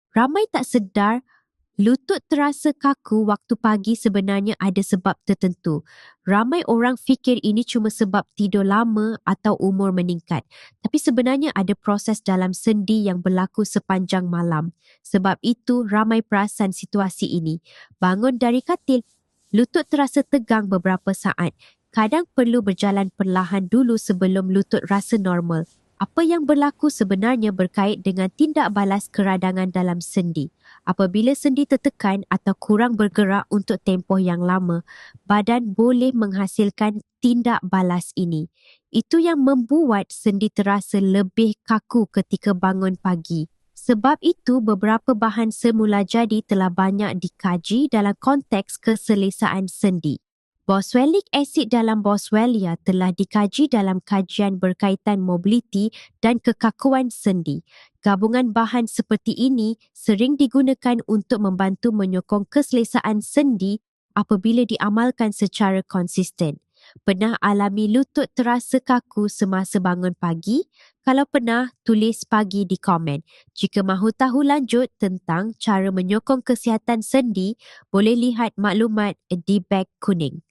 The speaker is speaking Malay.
Ramai tak sedar lutut terasa kaku waktu pagi sebenarnya ada sebab tertentu. Ramai orang fikir ini cuma sebab tidur lama atau umur meningkat. Tapi sebenarnya ada proses dalam sendi yang berlaku sepanjang malam. Sebab itu ramai perasan situasi ini. Bangun dari katil, lutut terasa tegang beberapa saat. Kadang perlu berjalan perlahan dulu sebelum lutut rasa normal. Apa yang berlaku sebenarnya berkait dengan tindak balas keradangan dalam sendi. Apabila sendi tertekan atau kurang bergerak untuk tempoh yang lama, badan boleh menghasilkan tindak balas ini. Itu yang membuat sendi terasa lebih kaku ketika bangun pagi. Sebab itu, beberapa bahan semula jadi telah banyak dikaji dalam konteks keselesaan sendi. Boswellic acid dalam Boswellia telah dikaji dalam kajian berkaitan mobiliti dan kekakuan sendi. Gabungan bahan seperti ini sering digunakan untuk membantu menyokong keselesaan sendi apabila diamalkan secara konsisten. Pernah alami lutut terasa kaku semasa bangun pagi? Kalau pernah, tulis pagi di komen. Jika mahu tahu lanjut tentang cara menyokong kesihatan sendi, boleh lihat maklumat di beg kuning.